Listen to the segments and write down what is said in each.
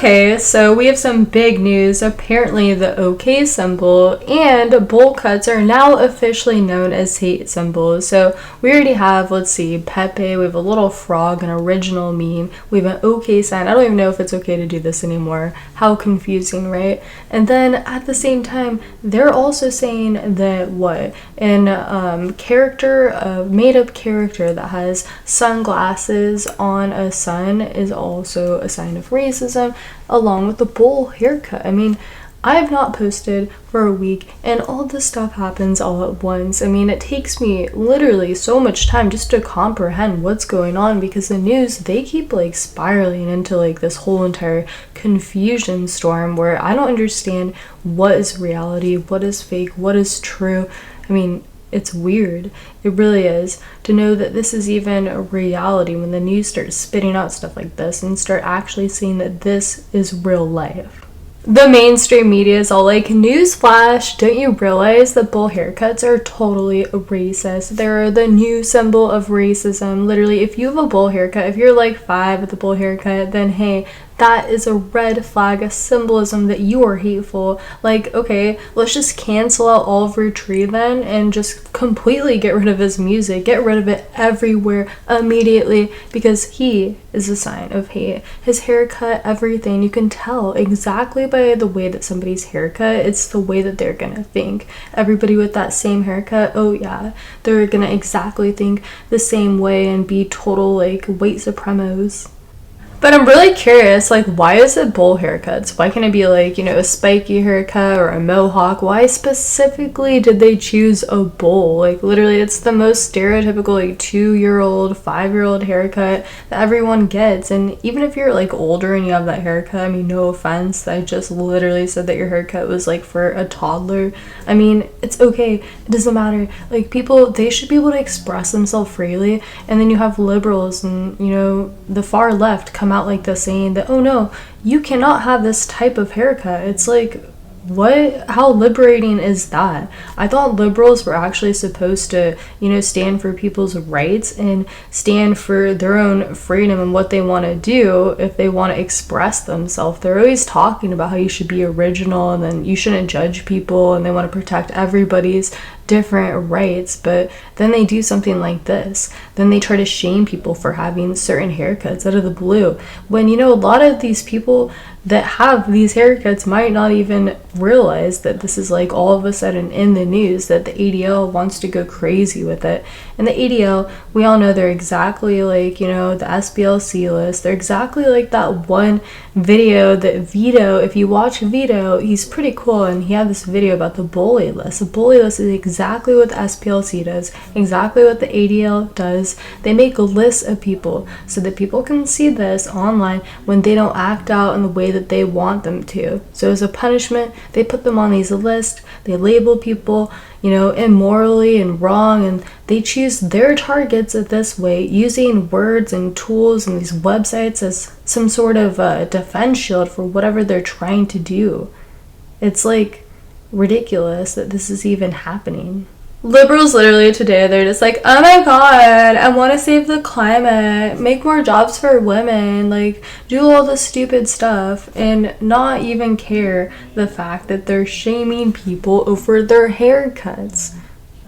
Okay, so we have some big news. Apparently the OK symbol and bowl cuts are now officially known as hate symbols. So we already have, let's see, Pepe, we have a little frog, an original meme, we have an OK sign. I don't even know if it's okay to do this anymore. How confusing, right? And then at the same time, they're also saying that character, a made-up character that has sunglasses on a sun is also a sign of racism, along with the bowl haircut. I mean, I have not posted for a week and all this stuff happens all at once. I mean, it takes me literally so much time just to comprehend what's going on, because the news, they keep like spiraling into like this whole entire confusion storm where I don't understand what is reality, what is fake, what is true. I mean, it's weird. It really is, to know that this is even a reality when the news starts spitting out stuff like this and start actually seeing that this is real life. The mainstream media is all like, newsflash, don't you realize that bowl haircuts are totally racist? They're the new symbol of racism. Literally, if you have a bowl haircut, if you're like 5 with a bowl haircut, then hey, that is a red flag, a symbolism that you are hateful. Like, okay, let's just cancel out Oliver Tree then and just completely get rid of his music, get rid of it everywhere immediately, because he is a sign of hate. His haircut, everything, you can tell exactly by the way that somebody's haircut, it's the way that they're gonna think. Everybody with that same haircut, oh yeah, they're gonna exactly think the same way and be total like white supremos. But I'm really curious, like, why is it bowl haircuts? Why can't it be like, you know, a spiky haircut or a mohawk? Why specifically did they choose a bowl? Like, literally, it's the most stereotypical, like, 2-year-old, 5-year-old haircut that everyone gets. And even if you're, like, older and you have that haircut, I mean, no offense, I just literally said that your haircut was, like, for a toddler. I mean, it's okay. It doesn't matter. Like, people, they should be able to express themselves freely. And then you have liberals and, you know, the far left come out like this saying that, oh no, you cannot have this type of haircut. It's like, what? How liberating is that? I thought liberals were actually supposed to, you know, stand for people's rights and stand for their own freedom and what they want to do if they want to express themselves. They're always talking about how you should be original and then you shouldn't judge people and they want to protect everybody's different rights, but then they do something like this. Then they try to shame people for having certain haircuts out of the blue, when, you know, a lot of these people that have these haircuts might not even realize that this is like all of a sudden in the news, that the ADL wants to go crazy with it. And the ADL, we all know they're exactly like, you know, the SBLC list. They're exactly like that one video that Vito, if you watch Vito, he's pretty cool, and he had this video about the bully list. The bully list is exactly what the SPLC does, exactly what the ADL does. They make a list of people so that people can see this online when they don't act out in the way that they want them to. So as a punishment, they put them on these lists, they label people, you know, immorally and wrong, and they choose their targets this way, using words and tools and these websites as some sort of defense shield for whatever they're trying to do. It's like ridiculous that this is even happening. Liberals literally today, they're just like, oh my god, I want to save the climate, make more jobs for women, like do all this stupid stuff, and not even care the fact that they're shaming people over their haircuts.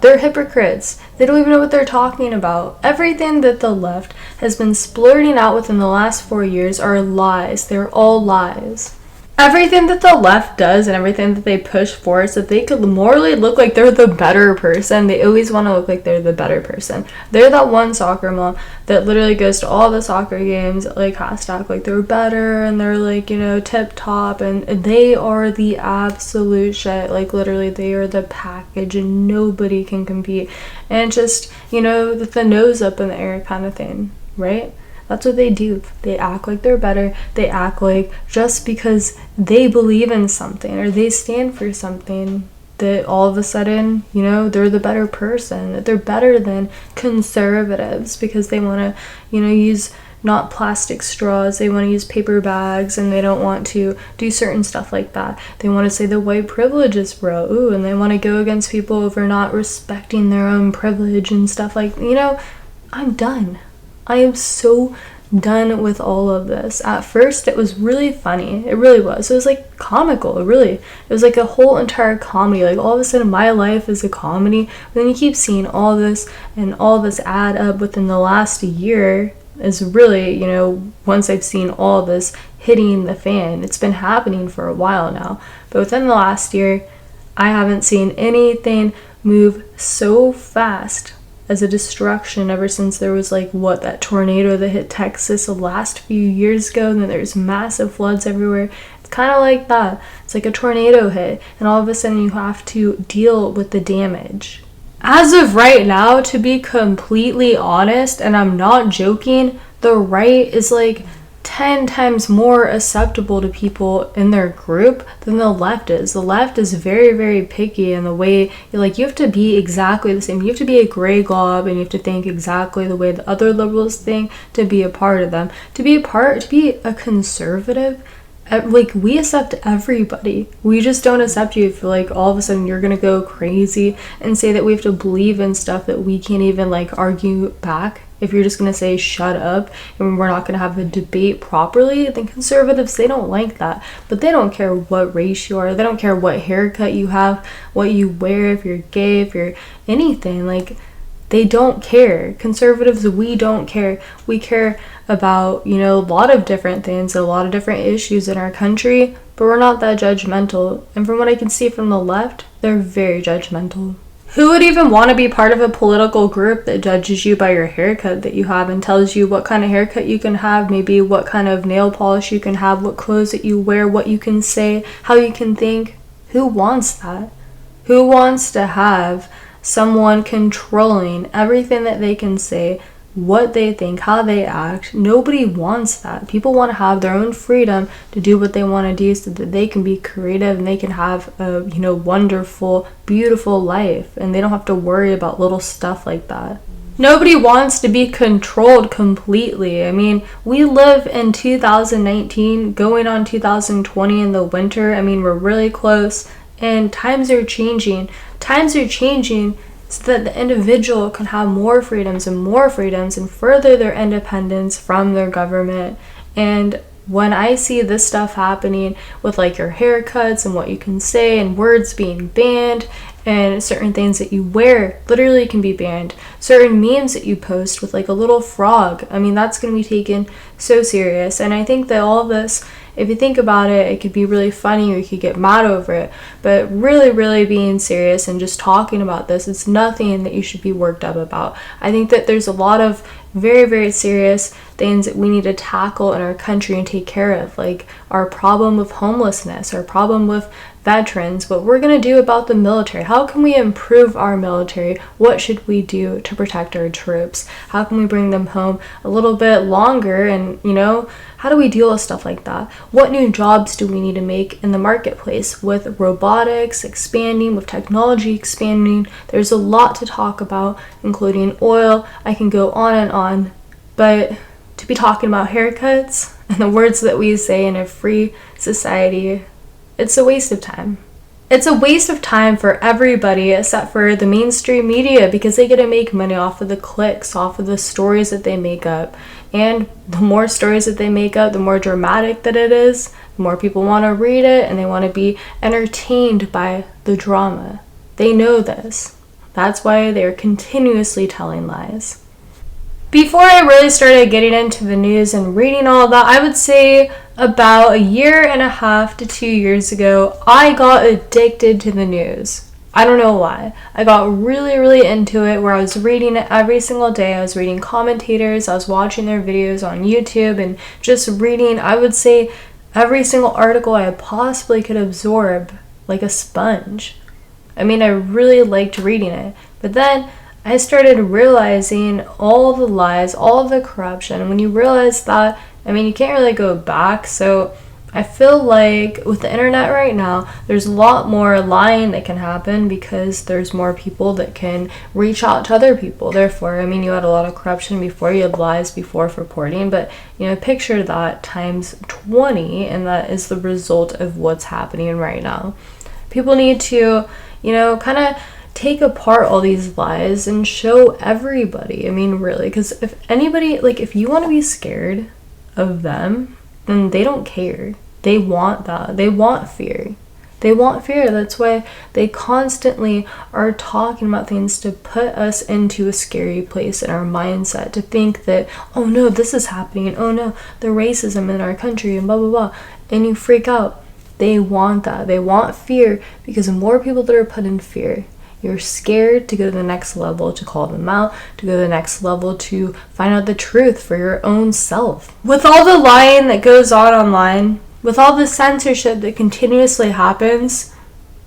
They're hypocrites. They don't even know what they're talking about. Everything that the left has been splurting out within the last 4 years are lies. They're all lies. Everything that the left does and everything that they push for is that they could morally look like they're the better person. They always want to look like they're the better person. They're that one soccer mom that literally goes to all the soccer games, like hashtag like they're better and they're like, you know, tip top, and they are the absolute shit. Like literally they are the package and nobody can compete. And just, you know, the nose up in the air kind of thing, right? That's what they do. They act like they're better. They act like just because they believe in something or they stand for something, that all of a sudden, you know, they're the better person, that they're better than conservatives because they want to, you know, use not plastic straws, they want to use paper bags, and they don't want to do certain stuff like that. They want to say that white privilege is bro, ooh, and they want to go against people over not respecting their own privilege and stuff like, you know, I'm done. I am so done with all of this. At first, it was really funny. It really was. It was like comical. It was like a whole entire comedy. Like all of a sudden, my life is a comedy. But then you keep seeing all this and all this add up within the last year. Is really, once I've seen all this hitting the fan, it's been happening for a while now. But within the last year, I haven't seen anything move so fast as a destruction ever since there was that tornado that hit Texas the last few years ago, and then there's massive floods everywhere. It's kind of like that. It's like a tornado hit, and all of a sudden you have to deal with the damage. As of right now, to be completely honest, and I'm not joking, the right is 10 times more acceptable to people in their group than the left is. The left is very, very picky in the way you have to be exactly the same. You have to be a gray glob, and you have to think exactly the way the other liberals think to be a part of them. To be a conservative, we accept everybody. We just don't accept you if all of a sudden you're gonna go crazy and say that we have to believe in stuff that we can't even argue back. If you're just gonna say shut up and we're not gonna have a debate properly, then conservatives, they don't like that. But they don't care what race you are. They don't care what haircut you have, what you wear, if you're gay, if you're anything. They don't care. Conservatives, we don't care. We care about, a lot of different things, a lot of different issues in our country, but we're not that judgmental. And from what I can see from the left, they're very judgmental. Who would even want to be part of a political group that judges you by your haircut that you have and tells you what kind of haircut you can have, maybe what kind of nail polish you can have, what clothes that you wear, what you can say, how you can think? Who wants that? Who wants to have someone controlling everything that they can say, what they think, how they act? Nobody wants that. People want to have their own freedom to do what they want to do so that they can be creative and they can have a wonderful, beautiful life, and they don't have to worry about little stuff like that. Nobody wants to be controlled completely. I mean, we live in 2019 going on 2020 in the winter. I mean, we're really close, and times are changing so that the individual can have more freedoms and further their independence from their government. And when I see this stuff happening with your haircuts and what you can say and words being banned and certain things that you wear literally can be banned, certain memes that you post with a little frog, I mean, that's going to be taken so serious. And I think that all of this, if you think about it, it could be really funny or you could get mad over it. But really, really being serious and just talking about this, it's nothing that you should be worked up about. I think that there's a lot of very, very serious things that we need to tackle in our country and take care of, like our problem with homelessness, our problem with veterans, what we're going to do about the military. How can we improve our military? What should we do to protect our troops? How can we bring them home a little bit longer? And, how do we deal with stuff like that? What new jobs do we need to make in the marketplace with robotics expanding, with technology expanding? There's a lot to talk about, including oil. I can go on and on, but to be talking about haircuts and the words that we say in a free society, it's a waste of time. It's a waste of time for everybody except for the mainstream media, because they get to make money off of the clicks, off of the stories that they make up. And the more stories that they make up, the more dramatic that it is, the more people want to read it and they want to be entertained by the drama. They know this. That's why they're continuously telling lies. Before I really started getting into the news and reading all that, I would say about 1.5 to 2 years ago, I got addicted to the news. I don't know why. I got really, really into it, where I was reading it every single day. I was reading commentators, I was watching their videos on YouTube, and just reading, I would say, every single article I possibly could absorb like a sponge. I mean, I really liked reading it. But then I started realizing all the lies, all the corruption. And when you realize that, I mean, you can't really go back. So I feel like with the internet right now, there's a lot more lying that can happen because there's more people that can reach out to other people. Therefore, I mean, you had a lot of corruption before, you had lies before for reporting, but, picture that times 20, and that is the result of what's happening right now. People need to, kind of take apart all these lies and show everybody. I mean, really, because if anybody, like, if you want to be scared of them, then they don't care. They want that. They want fear. They want fear. That's why they constantly are talking about things to put us into a scary place in our mindset, to think that, oh no, this is happening, and oh no, the racism in our country, and blah, blah, blah. And you freak out. They want that. They want fear, because the more people that are put in fear, you're scared to go to the next level, to call them out, to go to the next level, to find out the truth for your own self. With all the lying that goes on online, with all the censorship that continuously happens,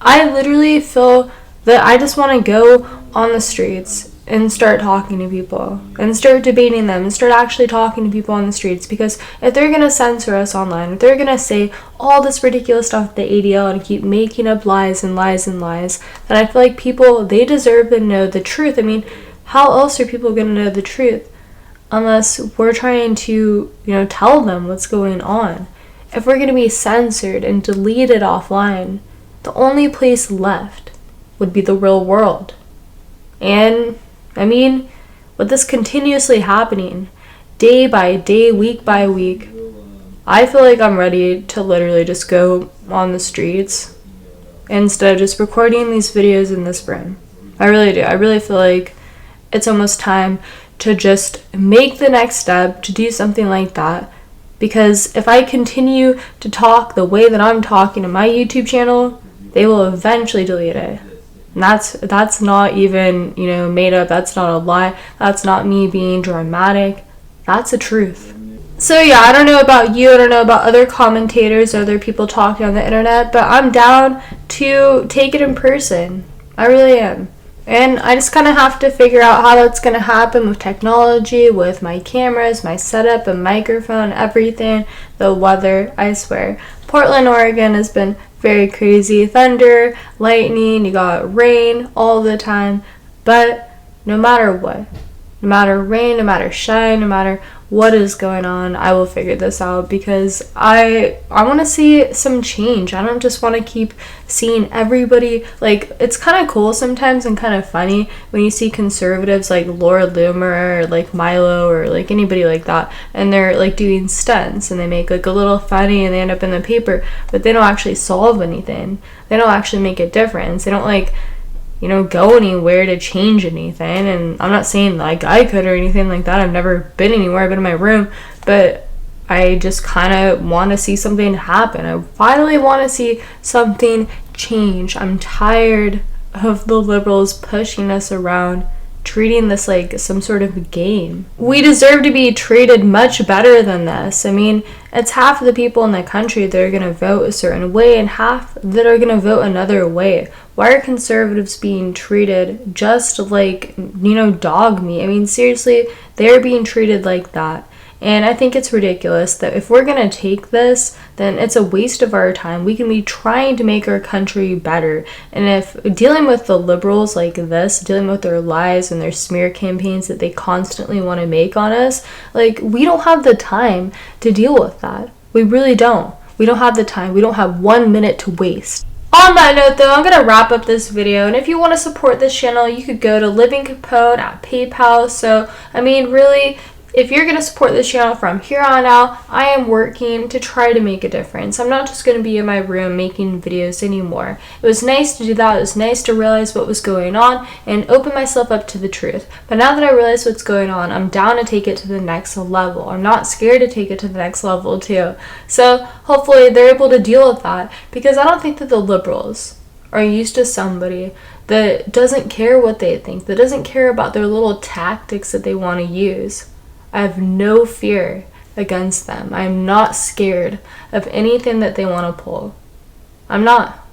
I literally feel that I just want to go on the streets and start talking to people and start debating them and start actually talking to people on the streets. Because if they're going to censor us online, if they're going to say all this ridiculous stuff at the ADL and keep making up lies and lies and lies, then I feel like people, they deserve to know the truth. I mean, how else are people going to know the truth unless we're trying to, tell them what's going on? If we're going to be censored and deleted offline, the only place left would be the real world. And, I mean, with this continuously happening, day by day, week by week, I feel like I'm ready to literally just go on the streets instead of just recording these videos in this room. I really do. I really feel like it's almost time to just make the next step, to do something like that. Because if I continue to talk the way that I'm talking in my YouTube channel, they will eventually delete it. And that's not even, made up. That's not a lie. That's not me being dramatic. That's the truth. So yeah, I don't know about you. I don't know about other commentators or other people talking on the internet, but I'm down to take it in person. I really am. And I just kind of have to figure out how that's going to happen with technology, with my cameras, my setup, a microphone, everything, the weather, I swear. Portland, Oregon has been very crazy. Thunder, lightning, you got rain all the time. But no matter what, no matter rain, no matter shine, no matter what is going on, I will figure this out, because I want to see some change. I don't just want to keep seeing everybody, like, it's kind of cool sometimes and kind of funny when you see conservatives like Laura Loomer or like Milo or like anybody like that, and they're like doing stunts and they make like a little funny and they end up in the paper, but they don't actually solve anything. They don't actually make a difference. They don't go anywhere to change anything. And I'm not saying like I could or anything like that. I've never been anywhere. I've been in my room, but I just kind of want to see something happen. I finally want to see something change. I'm tired of the liberals pushing us around, treating this like some sort of game. We deserve to be treated much better than this. I mean, it's half of the people in the country that are going to vote a certain way and half that are going to vote another way. Why are conservatives being treated just like, dog meat? I mean, seriously, they're being treated like that. And I think it's ridiculous that if we're going to take this, then it's a waste of our time. We can be trying to make our country better. And if dealing with the liberals like this, dealing with their lies and their smear campaigns that they constantly want to make on us, like, we don't have the time to deal with that. We really don't. We don't have the time. We don't have 1 minute to waste. On that note, though, I'm going to wrap up this video, and if you want to support this channel, you could go to Living Capone at PayPal. So, I mean, really, if you're going to support this channel from here on out, I am working to try to make a difference. I'm not just going to be in my room making videos anymore. It was nice to do that. It was nice to realize what was going on and open myself up to the truth. But now that I realize what's going on, I'm down to take it to the next level. I'm not scared to take it to the next level too. So hopefully they're able to deal with that, because I don't think that the liberals are used to somebody that doesn't care what they think, that doesn't care about their little tactics that they want to use. I have no fear against them. I'm not scared of anything that they want to pull. I'm not.